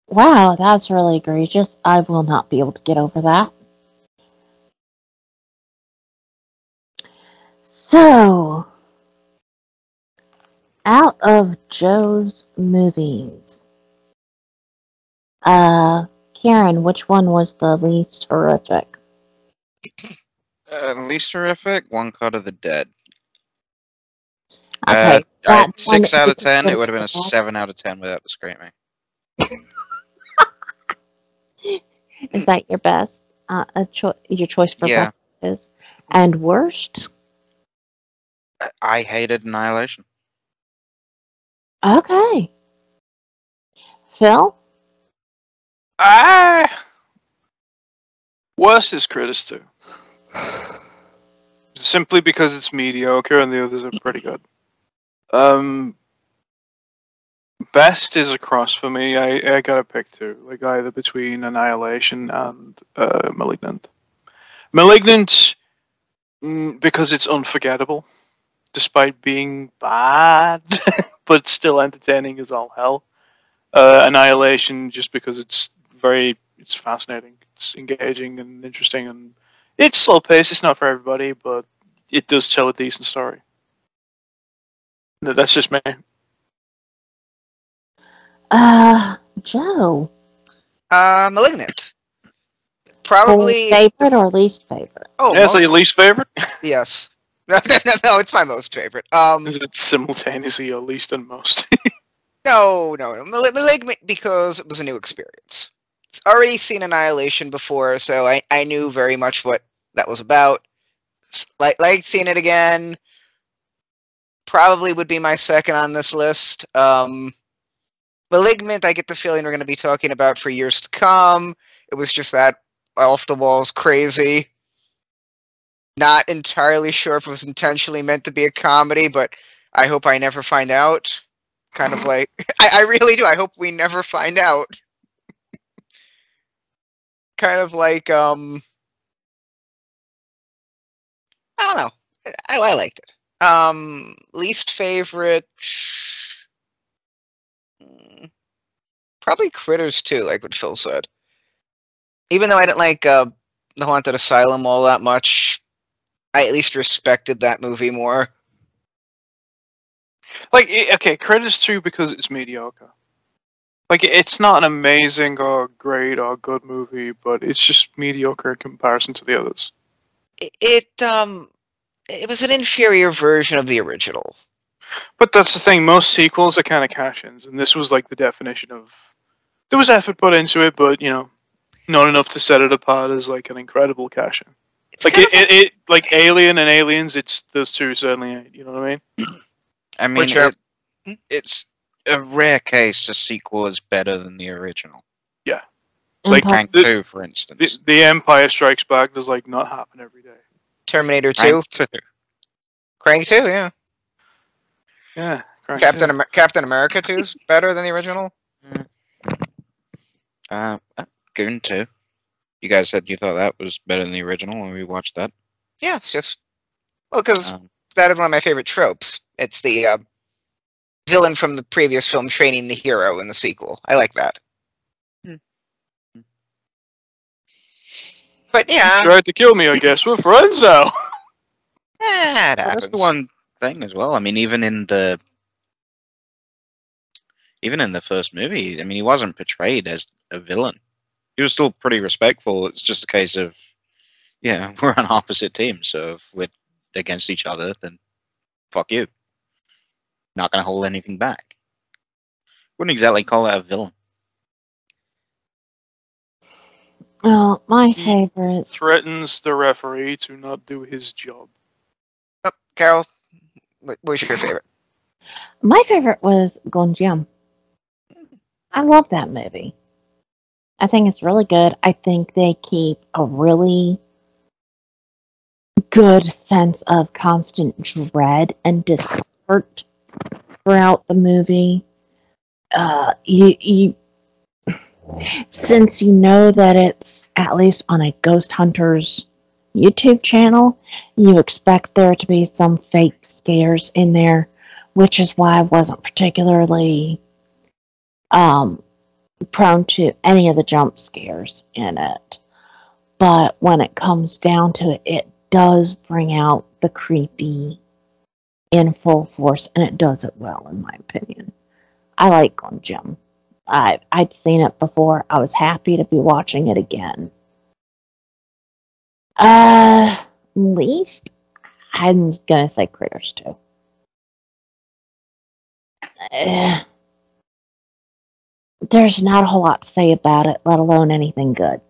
wow, that's really egregious. I will not be able to get over that. So, out of Joe's movies, Karen, which one was the least horrific? Least horrific? One Cut of the Dead. Okay, 6 out of 10. It would have been a 7 out of 10 without the screaming. Is that your best? Your choice for best is? And worst? I hated Annihilation. Okay. Phil? Worst is Critters 2. Simply because it's mediocre and the others are pretty good. best is a cross for me. I gotta pick two, like either between Annihilation and Malignant. Malignant, because it's unforgettable, despite being bad, but still entertaining as all hell. Annihilation, just because it's fascinating, it's engaging and interesting, and it's slow paced. It's not for everybody, but it does tell a decent story. That's just me. Joe. Malignant. Probably Favorite or least favorite? Oh, yeah, so your least favorite? Yes. No, it's my most favorite. Is it simultaneously your least and most? No. Malignant because it was a new experience. It's already seen Annihilation before, so I knew very much what that was about. Like seeing it again. Probably would be my second on this list. Malignant, I get the feeling we're going to be talking about for years to come. It was just that off the walls crazy. Not entirely sure if it was intentionally meant to be a comedy, but I hope I never find out. Kind of like, I really do. I hope we never find out. Kind of like, I don't know. I liked it. Least favorite, probably Critters 2, like what Phil said. Even though I didn't like The Haunted Asylum all that much, I at least respected that movie more. Like, okay, Critters 2 because it's mediocre. Like, it's not an amazing or great or good movie, but it's just mediocre in comparison to the others. It was an inferior version of the original. But that's the thing, most sequels are kind of cash-ins, and this was like the definition of... There was effort put into it, but, you know, not enough to set it apart as like an incredible cash-in. Like, it like Alien and Aliens, it's those two certainly ain't, you know what I mean? I mean, it's a rare case a sequel is better than the original. Yeah. Like Crank 2, for instance. The Empire Strikes Back does like not happen every day. Terminator 2. Crank 2, yeah. Yeah. Captain America 2 is better than the original. Goon 2. You guys said you thought that was better than the original when we watched that. Yeah, it's just because that is one of my favorite tropes. It's the villain from the previous film training the hero in the sequel. I like that. But yeah, you tried to kill me. I guess we're friends now. That's the one thing as well. I mean, even in the first movie, I mean, he wasn't portrayed as a villain. He was still pretty respectful. It's just a case of, yeah, we're on opposite teams, so if we're against each other, then fuck you. Not going to hold anything back. Wouldn't exactly call that a villain. Well, my favorite threatens the referee to not do his job. Oh, Carol, what was your favorite? My favorite was Gonjiam. I love that movie. I think it's really good. I think they keep a really good sense of constant dread and discomfort throughout the movie. Since you know that it's at least on a Ghost Hunters YouTube channel, you expect there to be some fake scares in there, which is why I wasn't particularly prone to any of the jump scares in it. But when it comes down to it, it does bring out the creepy in full force, and it does it well, in my opinion. I like Gonjiam. I'd seen it before. I was happy to be watching it again. Least, I'm gonna say Critters 2. There's not a whole lot to say about it, let alone anything good.